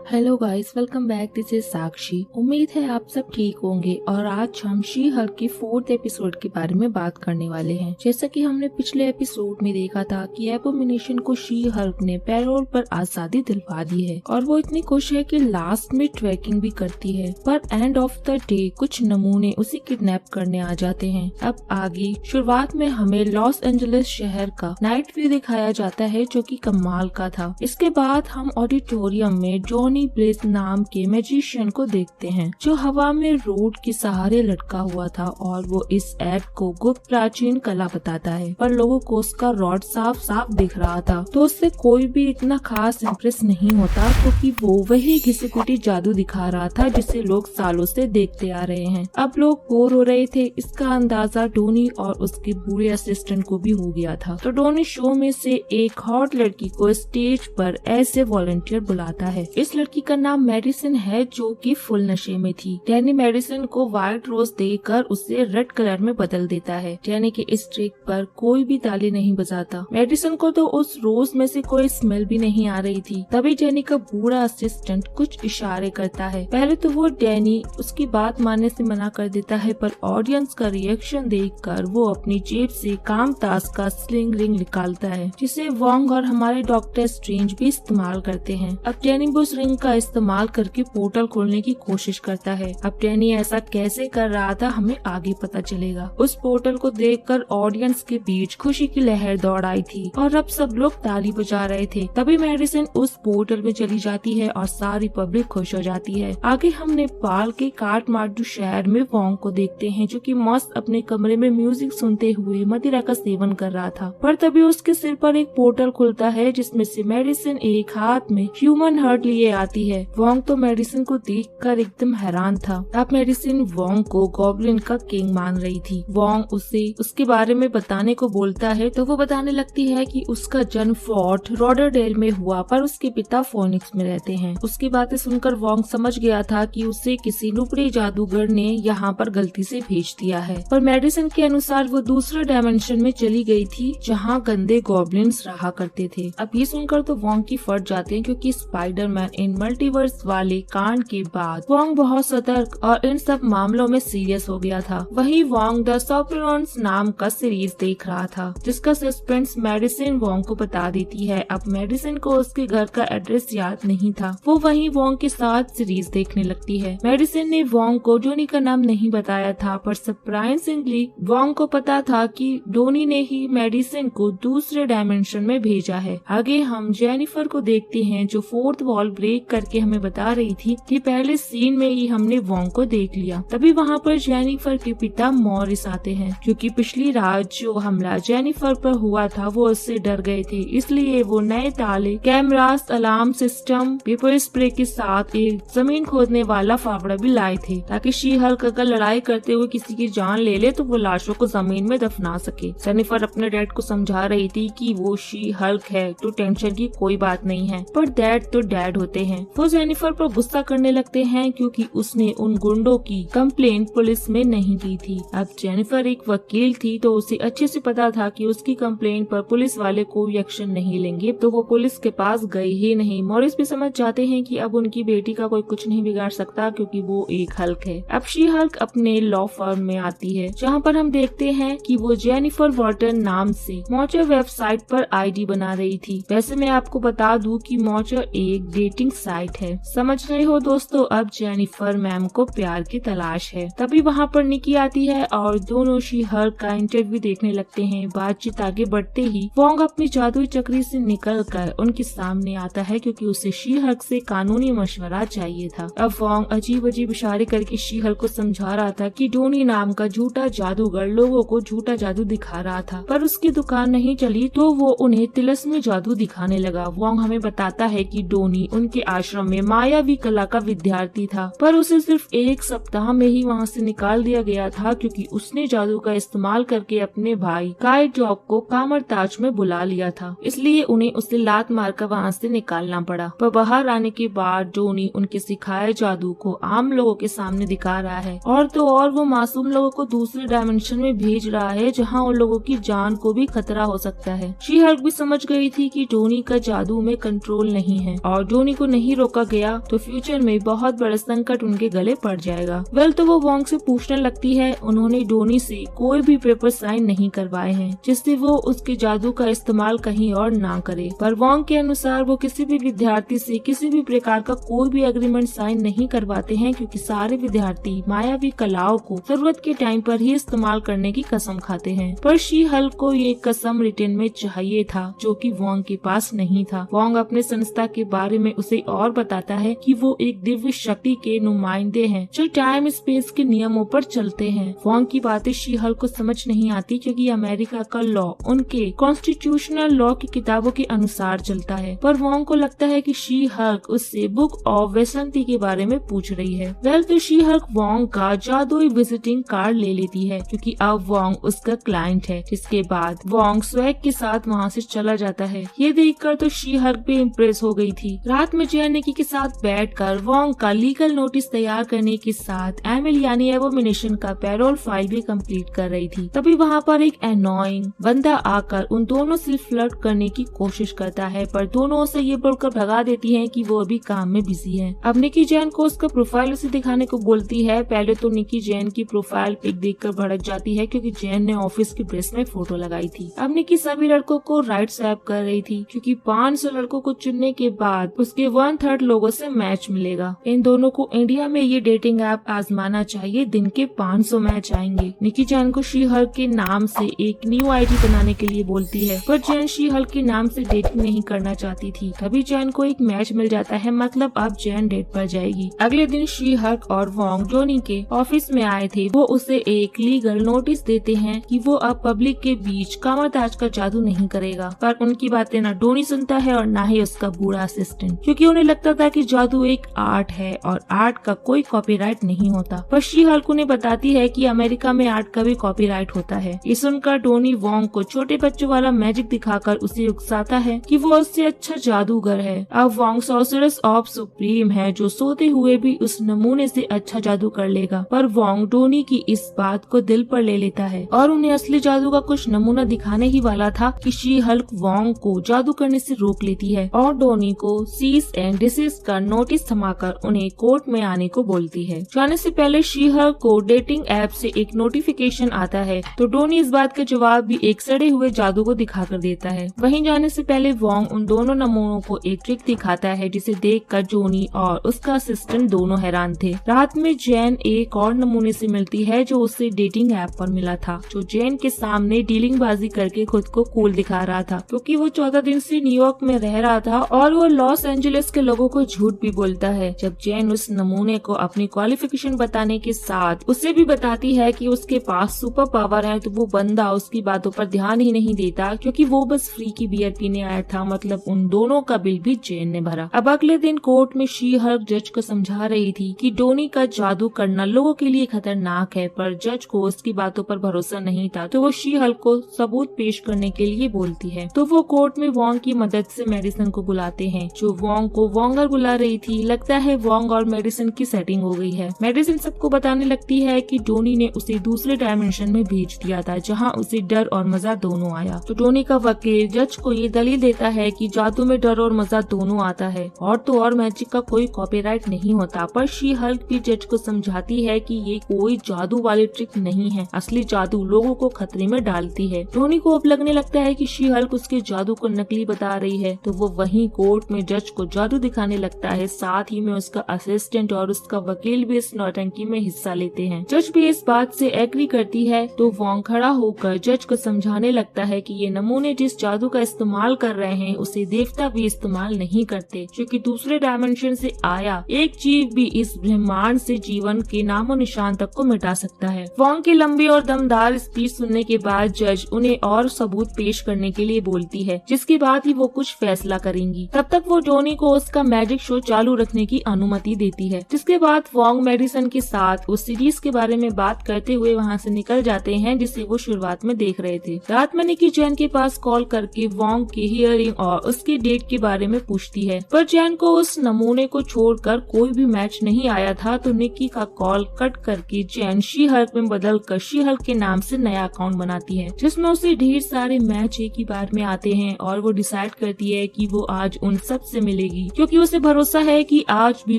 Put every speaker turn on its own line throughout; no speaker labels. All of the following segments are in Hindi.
Hello guys, welcome back. This is Sakshi. उम्मीद है आप सब ठीक होंगे और आज हम शी हल्क के 4th एपिसोड के बारे में बात करने वाले हैं। जैसा कि हमने पिछले एपिसोड में देखा था कि एबोमिनेशन को शी हल्क ने पैरोल पर आजादी दिलवा दी है और वो इतनी खुश है कि लास्ट में ट्रैकिंग भी करती है, पर एंड ऑफ द डे कुछ नमूने उसे किडनैप करने आ जाते हैं। अब आगे शुरुआत में हमें लॉस एंजलिस शहर का नाइट व्यू दिखाया जाता है जो कि कमाल का था। इसके बाद हम ऑडिटोरियम में जॉनी ब्लेथ नाम के मैजिशियन को देखते हैं जो हवा में रोड के सहारे लटका हुआ था और वो इस एक्ट को गुप्त प्राचीन कला बताता है, पर लोगों को उसका रॉड साफ साफ दिख रहा था तो उससे कोई भी इतना खास इम्प्रेस नहीं होता क्योंकि वो वही घिसी-पिटी जादू दिखा रहा था जिसे लोग सालों से देखते आ रहे हैं। अब लोग बोर हो रहे थे, इसका अंदाजा डोनी और उसके बूढ़े असिस्टेंट को भी हो गया था। तो डोनी शो में से एक हॉट लड़की को स्टेज पर ऐसे वॉलंटियर बुलाता है। इस लड़की का नाम मेडिसिन है जो कि फुल नशे में थी। डैनी मेडिसिन को व्हाइट रोज देकर उसे रेड कलर में बदल देता है। डैनी के इस ट्रिक पर कोई भी ताली नहीं बजाता। मेडिसिन को तो उस रोज में से कोई स्मेल भी नहीं आ रही थी। तभी डैनी का बूढ़ा असिस्टेंट कुछ इशारे करता है। पहले तो वो डैनी उसकी बात मानने से मना कर देता है, पर ऑडियंस का रिएक्शन देखकर वो अपनी जेब से काम ताश का स्लिंग रिंग निकालता है जिसे वोंग और हमारे डॉक्टर स्ट्रेंज भी इस्तेमाल करते हैं। अब डैनी उस रिंग का इस्तेमाल करके पोर्टल खोलने की कोशिश करता है। अब डैनी ऐसा कैसे कर रहा था हमें आगे पता चलेगा। उस पोर्टल को देखकर ऑडियंस के बीच खुशी की लहर दौड़ आई थी और अब सब लोग ताली बजा रहे थे। तभी मेडिसिन उस पोर्टल में चली जाती है और सारी पब्लिक खुश हो जाती है। आगे हम नेपाल के काठमांडू शहर में वोंग को देखते हैं जो कि मस्त अपने कमरे में म्यूजिक सुनते हुए मदिरा का सेवन कर रहा था, पर तभी उसके सिर पर एक पोर्टल खुलता है जिसमें से मेडिसिन एक हाथ में ह्यूमन हार्ट लिए आती है। वोंग तो मेडिसिन को देखकर एकदम हैरान था। अब मेडिसिन वोंग को गॉब्लिन का किंग मान रही थी। वोंग उसे उसके बारे में बताने को बोलता है तो वो बताने लगती है कि उसका जन्म फोर्ट रॉडरडेल में हुआ, पर उसके पिता फोनिक्स में रहते हैं। उसकी बातें सुनकर वोंग समझ गया था कि उसे किसी लुपड़े जादूगर ने यहाँ पर गलती से भेज दिया है, पर मेडिसिन के अनुसार वो दूसरे डायमेंशन में चली गई थी जहाँ गंदे गॉब्लिन्स रहा करते थे। अब ये सुनकर तो वोंग की फट जाते हैं क्योंकि स्पाइडरमैन इन मल्टीवर्स वाले कांड के बाद वोंग बहुत सतर्क और इन सब मामलों में सीरियस हो गया था। वहीं वोंग द सोप्रानोस नाम का सीरीज देख रहा था जिसका सस्पेंस मेडिसिन वोंग को बता देती है। अब मेडिसिन को उसके घर का एड्रेस याद नहीं था। वो वहीं वोंग के साथ सीरीज देखने लगती है। मेडिसिन ने वोंग को डोनी का नाम नहीं बताया था, पर सरप्राइजिंगली वोंग को पता था कि डोनी ने ही मेडिसिन को दूसरे डायमेंशन में भेजा है। आगे हम जेनिफर को देखते हैं जो 4th वॉल ब्रेक करके हमें बता रही थी कि पहले सीन में ही हमने वोंग को देख लिया। तभी वहाँ पर जेनिफर के पिता मॉरिस आते हैं क्योंकि पिछली रात जो हमला जेनिफर पर हुआ था वो उससे डर गए थे, इसलिए वो नए ताले, cameras, alarm system, paper spray के साथ एक जमीन खोदने वाला फावड़ा भी लाए थे ताकि शी हल्क अगर लड़ाई करते हुए किसी की जान ले ले तो वो लाशों को जमीन में दफना सके। जेनिफर अपने डैड को समझा रही थी कि वो शी हल्क है तो टेंशन की कोई बात नहीं है, पर डैड तो डैड होते हैं। वो जेनिफर पर गुस्सा करने लगते हैं क्योंकि उसने उन गुंडों की कंप्लेंट पुलिस में नहीं की थी। अब जेनिफर एक वकील थी तो उसे अच्छे से पता था कि उसकी कंप्लेंट पर पुलिस वाले कोई एक्शन नहीं लेंगे, तो वो पुलिस के पास गई ही नहीं। मॉरिस भी समझ जाते हैं कि अब उनकी बेटी का कोई कुछ नहीं बिगाड़ सकता क्योंकि वो एक हल्क है। अब शी हल्क अपने लॉ फर्म में आती है जहाँ पर हम देखते हैं कि वो जेनिफर वॉर्टन नाम से मॉचर वेबसाइट पर आईडी बना रही थी। वैसे मैं आपको बता दूं कि मॉचर एक डेटिंग साइट है। समझ रहे हो दोस्तों, अब जेनिफर मैम को प्यार की तलाश है। तभी वहाँ पर निकी आती है और दोनों शी हल्क का इंटरव्यू देखने लगते हैं। बातचीत आगे बढ़ते ही वोंग अपनी जादुई चक्री से निकलकर उनके सामने आता है क्योंकि उसे शी हल्क से कानूनी मशवरा चाहिए था। अब वोंग अजीब अजीब इशारे करके शी हल्क को समझा रहा था कि डोनी नाम का झूठा जादूगर लोगों को झूठा जादू दिखा रहा था, पर उसकी दुकान नहीं चली तो वो उन्हें तिलस्मी जादू दिखाने लगा। वोंग हमें बताता है कि डोनी उनके आश्रम में मायावी कला का विद्यार्थी था, पर उसे सिर्फ एक सप्ताह में ही वहाँ से निकाल दिया गया था क्योंकि उसने जादू का इस्तेमाल करके अपने भाई काई जॉब को कामरताज में बुला लिया था, इसलिए उन्हें उसे लात मारकर वहाँ से निकालना पड़ा। पर बाहर आने के बाद डोनी उनके सिखाए जादू को आम लोगों के सामने दिखा रहा है और तो और वो मासूम लोगों को दूसरे डायमेंशन में भेज रहा है जहाँ उन लोगों की जान को भी खतरा हो सकता है। शी हल्क भी समझ गई थी कि डोनी का जादू में कंट्रोल नहीं है और डोनी को नहीं रोका गया तो फ्यूचर में बहुत बड़ा संकट उनके गले पड़ जाएगा। तो वो वोंग से पूछने लगती है उन्होंने डोनी से कोई भी पेपर साइन नहीं करवाए हैं जिससे वो उसके जादू का इस्तेमाल कहीं और ना करे। पर वोंग के अनुसार वो किसी भी विद्यार्थी से किसी भी प्रकार का कोई भी एग्रीमेंट साइन नहीं करवाते हैं क्योंकि सारे विद्यार्थी मायावी कलाओं को जरूरत के टाइम पर ही इस्तेमाल करने की कसम खाते हैं। पर शी हल्क को ये कसम रिटर्न में चाहिए था जो कि वोंग के पास नहीं था। वोंग अपने संस्था के बारे में उसे और बताता है कि वो एक दिव्य शक्ति के नुमाइंदे हैं जो टाइम स्पेस के नियमों पर चलते हैं। वोंग की बातें शी हल्क को समझ नहीं आती क्योंकि अमेरिका का लॉ उनके कॉन्स्टिट्यूशनल लॉ की किताबों के अनुसार चलता है। पर वोंग को लगता है कि शी हल्क उससे बुक ऑफ वैसंती के बारे में पूछ रही है। तो शी हल्क वोंग का जादुई विजिटिंग कार्ड ले लेती है क्योंकि अब वोंग उसका क्लाइंट है। जिसके बाद वोंग स्वैग के साथ वहाँ से चला जाता है। ये देखकर तो शी हल्क भी इम्प्रेस हो गई थी। रात में जैन निकी के साथ बैठकर वोंग का लीगल नोटिस तैयार करने के साथ एमिल यानी एबोमिनेशन का पैरोल फाइल भी कंप्लीट कर रही थी। तभी वहाँ पर एक एनोइंग बंदा आकर उन दोनों से फ्लर्ट करने की कोशिश करता है पर दोनों उसे ये बोलकर भगा देती हैं कि वो अभी काम में बिजी है। अब निकी जैन को उसका प्रोफाइल उसे दिखाने को बोलती है। पहले तो निकी जैन की प्रोफाइल पिक देखकर भड़क जाती है क्योंकि जैन ने ऑफिस की ड्रेस में फोटो लगाई थी। अब निकी सभी लड़कों को राइट स्वैप कर रही थी क्योंकि 500 लड़कों को चुनने के बाद उसके 1/3 लोगों से मैच मिलेगा। इन दोनों को इंडिया में ये डेटिंग ऐप आजमाना चाहिए। दिन के 500 मैच आएंगे। निकी जैन को शी हल्क के नाम से एक न्यू आईडी बनाने के लिए बोलती है पर जैन शी हल्क के नाम से डेटिंग नहीं करना चाहती थी। तभी जैन को एक मैच मिल जाता है, मतलब अब जैन डेट पर जाएगी। अगले दिन शी हल्क और वोंग डोनी के ऑफिस में आए थे। वो उसे एक लीगल नोटिस देते हैं कि वो अब पब्लिक के बीच कामरताज का जादू नहीं करेगा। पर उनकी बातें न डोनी सुनता है और न ही उसका बूढ़ा असिस्टेंट क्योंकि उन्हें लगता था कि जादू एक आर्ट है और आर्ट का कोई कॉपीराइट नहीं होता। पर शी हल्क उन्हें बताती है कि अमेरिका में आर्ट का भी कॉपीराइट होता है। ये सुनकर डोनी वोंग को छोटे बच्चों वाला मैजिक दिखाकर उसे उकसाता है कि वो उससे अच्छा जादूगर है। अब वोंग सॉर्सरर्स ऑफ सुप्रीम है जो सोते हुए भी उस नमूने से अच्छा जादू कर लेगा। पर वोंग डोनी की इस बात को दिल पर ले लेता है और उन्हें असली जादू का कुछ नमूना दिखाने ही वाला था कि शी हल्क वोंग को जादू करने से रोक लेती है और डोनी को सीज एंड डिसीज का नोटिस थमाकर उन्हें कोर्ट में आने को बोलती है। जाने से पहले शी हल्क को डेटिंग ऐप से एक नोटिफिकेशन आता है तो डोनी इस बात का जवाब भी एक सड़े हुए जादू को दिखाकर देता है। वहीं जाने से पहले वोंग उन दोनों नमूनों को एक ट्रिक दिखाता है जिसे देखकर जोनी और उसका असिस्टेंट दोनों हैरान थे। रात में जैन एक और नमूने से मिलती है जो उसे डेटिंग ऐप पर मिला था, जो जैन के सामने डीलिंग बाजी करके खुद को कूल दिखा रहा था क्योंकि वो 14 दिन से न्यूयॉर्क में रह रहा था और वो लॉस एंजलिस के लोगों को झूठ भी बोलता है। जब जैन उस नमूने को अपनी क्वालिफिकेशन बताने के साथ उसे भी बताती है कि उसके पास सुपर पावर है तो वो बंदा उसकी बातों पर ध्यान ही नहीं देता क्योंकि वो बस फ्री की बियर पीने आया था। मतलब उन दोनों का बिल भी जैन ने भरा। अब अगले दिन कोर्ट में शी हल्क जज को समझा रही थी कि डोनी का जादू करना लोगों के लिए खतरनाक है पर जज को उसकी बातों पर भरोसा नहीं था तो वो शी हल्क को सबूत पेश करने के लिए बोलती है। तो वो कोर्ट में वोंग की मदद से मेडिसन को बुलाते हैं जो वोंग को वोंगर बुला रही थी। लगता है वोंग और मेडिसन की सेटिंग हो गई है। मेडिसन सबको बताने लगती है कि डोनी ने उसे दूसरे डायमेंशन में भेज दिया था जहाँ उसे डर और मजा दोनों आया। तो डोनी का वकील जज को ये दलील देता है कि जादू में डर और मजा दोनों आता है और तो और मैजिक का कोई कॉपीराइट नहीं होता। पर शी हल्क भी जज को समझाती है कि ये कोई जादू वाली ट्रिक नहीं है, असली जादू लोगों को खतरे में डालती है। डोनी को अब लगने लगता है कि शी हल्क उसके जादू को नकली बता रही है तो वो वहीं कोर्ट में जज को जादू दिखाने लगता है। साथ ही में उसका असिस्टेंट और उसका वकील भी इस नौटंकी में हिस्सा लेते हैं। जज भी इस बात से एग्री करती है तो वोंग खड़ा होकर जज को समझाने लगता है कि ये नमूने जिस जादू का इस्तेमाल कर रहे हैं उसे देवता भी इस्तेमाल नहीं करते क्योंकि दूसरे डायमेंशन से आया एक जीव भी इस ब्रह्मांड से जीवन के नामो निशान तक को मिटा सकता है। वोंग की लंबी और दमदार स्पीच सुनने के बाद जज उन्हें और सबूत पेश करने के लिए बोलती है जिसके बाद ही वो कुछ फैसला करेंगी। तब तक वो डोनी को उसका मैजिक शो चालू रखने की अनुमति देती है जिसके बाद वोंग मेडिसन के साथ उस सीरीज के बारे में बात करते हुए वहाँ से निकल जाते हैं जिसे वो शुरुआत में देख रहे थे। रात में निकी जैन के पास कॉल करके वोंग की हियरिंग और उसकी डेट के बारे में पूछती है पर जैन को उस नमूने को छोड़कर कोई भी मैच नहीं आया था तो निकी का कॉल कट करके जैन शी हल्क में बदल कर शी हल्क के नाम से नया अकाउंट बनाती है जिसमें उसे ढेर सारे मैच एक ही बार में आते हैं और वो डिसाइड करती है कि वो आज उन सब से मिलेगी होगी, क्योंकि उसे भरोसा है कि आज भी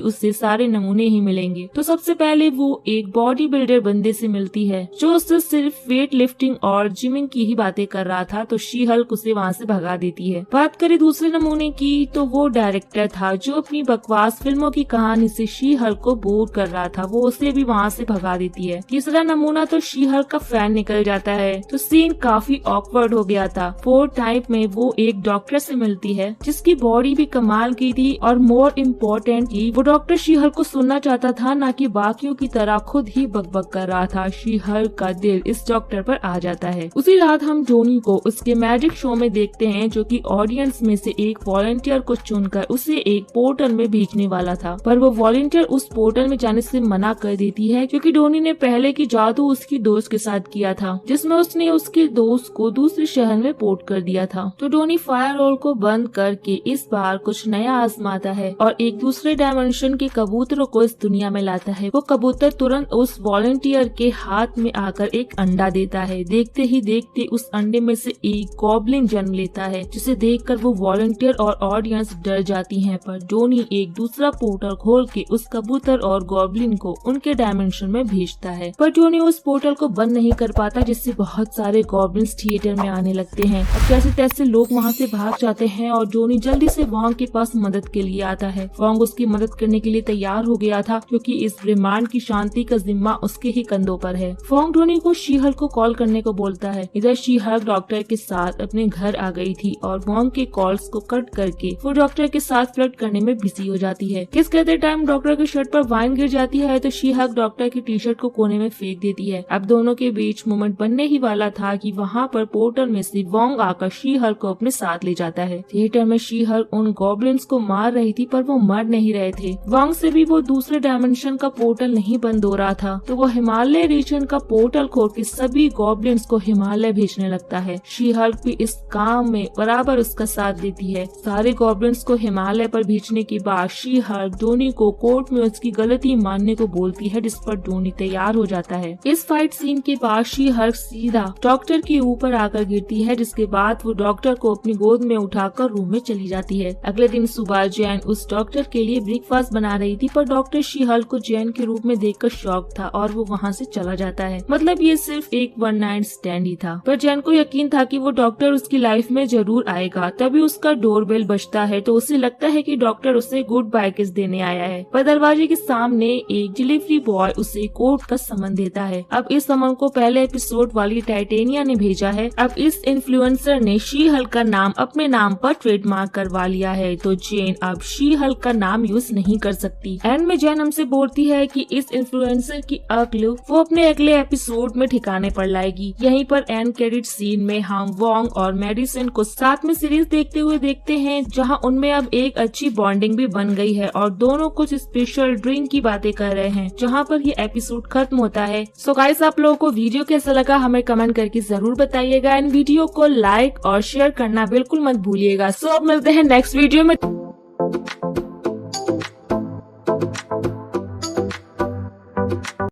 उससे सारे नमूने ही मिलेंगे। तो सबसे पहले वो एक बॉडी बिल्डर बंदे से मिलती है जो उससे सिर्फ वेट लिफ्टिंग और जिमिंग की ही बातें कर रहा था, तो शी हल्क उसे वहाँ से भगा देती है। बात करें दूसरे नमूने की तो वो डायरेक्टर था जो अपनी बकवास फिल्मों की कहानी से शी हल्क को बोर कर रहा था, वो उसे भी वहाँ से भगा देती है। तीसरा नमूना तो शी हल्क का फैन निकल जाता है, तो सीन काफी ऑकवर्ड हो गया था। फोर्थ टाइप में वो एक डॉक्टर से मिलती है जिसकी बॉडी भी कमाल की थी, और मोर इम्पोर्टेंटली वो डॉक्टर शी हल्क को सुनना चाहता था, ना कि बाकियों की तरह खुद ही बकबक कर रहा था। शी हल्क का दिल इस डॉक्टर पर आ जाता है। उसी रात हम जोनी को उसके मैजिक शो में देखते हैं, जो कि ऑडियंस में से एक वॉलंटियर को चुनकर उसे एक पोर्टल में भेजने वाला था, पर वो वॉलंटियर उस पोर्टल में जाने से मना कर देती है, क्योंकि डोनी ने पहले की जादू उसकी दोस्त के साथ किया था, जिसमें उसने उसके दोस्त को दूसरे शहर में पोर्ट कर दिया था। तो डोनी फायर रोल को बंद करके इस बार कुछ नया आजमाता है और एक दूसरे डायमेंशन के कबूतरों को इस दुनिया में लाता है। वो कबूतर तुरंत उस वॉलंटियर के हाथ में आकर एक अंडा देता है। देखते ही देखते उस अंडे में से एक गॉब्लिन जन्म लेता है, जिसे देखकर वो वॉलंटियर और ऑडियंस डर जाती हैं, पर डोनी एक दूसरा पोर्टल खोल के उस कबूतर और गॉब्लिन को उनके डायमेंशन में भेजता है। पर डोनी उस पोर्टल को बंद नहीं कर पाता, जिससे बहुत सारे गॉब्लिन्स थिएटर में आने लगते हैं। अब जैसे तैसे लोग वहाँ से भाग जाते हैं और डोनी जल्दी से वॉन्ग के पास मदद के लिए आता है। वॉन्ग उसकी मदद करने के लिए तैयार हो गया था, क्योंकि इस ब्रह्मांड की शांति का जिम्मा उसके ही कंधों पर है। वॉन्ग डोनी को शी हल्क को कॉल करने को बोलता है। इधर शी हल्क डॉक्टर के साथ अपने घर आ गई थी और वॉन्ग के कॉल्स को कट करके वो डॉक्टर के साथ फ्लर्ट करने में बिजी हो जाती है। किस करते टाइम डॉक्टर के शर्ट पर वाइन गिर जाती है, तो शी हल्क डॉक्टर की टी शर्ट को कोने में फेंक देती है। अब दोनों के बीच मोमेंट बनने ही वाला था कि वहाँ पर पोर्टल में से वॉन्ग आकर शी हल्क को अपने साथ ले जाता है। थिएटर में शी हल्क उन गॉब्लिन्स को मार रही थी, पर वो मर नहीं रहे थे। वॉन्ग से भी वो दूसरे डायमेंशन का पोर्टल नहीं बंद हो रहा था, तो वो हिमालय रीजन का पोर्टल खोल के सभी गॉब्लिन्स को हिमालय भेजने लगता है। शी हल्क भी इस काम में बराबर उसका साथ देती है। सारे गॉब्लिन्स को हिमालय पर भेजने के बाद शी हल्क डोनी को कोर्ट में उसकी गलती मानने को बोलती है, जिस पर डोनी तैयार हो जाता है। इस फाइट सीन के बाद शी हल्क सीधा डॉक्टर के ऊपर आकर गिरती है, जिसके बाद वो डॉक्टर को अपनी गोद में उठाकर रूम में चली जाती है। अगले दिन सुबह जैन उस डॉक्टर के लिए ब्रेकफास्ट बना रही थी, पर डॉक्टर शी हल्क को जैन के रूप में देखकर शॉक था और वो वहाँ से चला जाता है। मतलब ये सिर्फ एक वन नाइट स्टैंड ही था, पर जैन को यकीन था कि वो डॉक्टर उसकी लाइफ में जरूर आएगा। तभी उसका डोरबेल बजता है, तो उसे लगता है कि डॉक्टर उसे गुड बाय किस देने आया है, पर दरवाजे के सामने एक डिलीवरी बॉय उसे कोर्ट का समन देता है। अब इस समन को पहले एपिसोड वाली टाइटेनिया ने भेजा है। अब इस इन्फ्लुएंसर ने शी हल्क का नाम अपने नाम पर ट्रेडमार्क करवा लिया है, तो जेन अब शी हल्क का नाम यूज नहीं कर सकती। एंड में जेन हमसे बोलती है कि इस इन्फ्लुएंसर की अक्ल वो अपने अगले एपिसोड में ठिकाने पर लाएगी। यहीं पर एंड क्रेडिट सीन में हम वॉन्ग और मेडिसिन को साथ में सीरीज देखते हुए देखते हैं, जहां उनमें अब एक अच्छी बॉन्डिंग भी बन गई है और दोनों कुछ स्पेशल ड्रिंक की बातें कर रहे हैं, जहां पर ये एपिसोड खत्म होता है। सो गाइस, आप लोगों को वीडियो कैसा लगा हमें कमेंट करके जरूर बताइएगा, एंड वीडियो को लाइक और शेयर करना बिल्कुल मत भूलिएगा। सो अब मिलते हैं नेक्स्ट वीडियो में।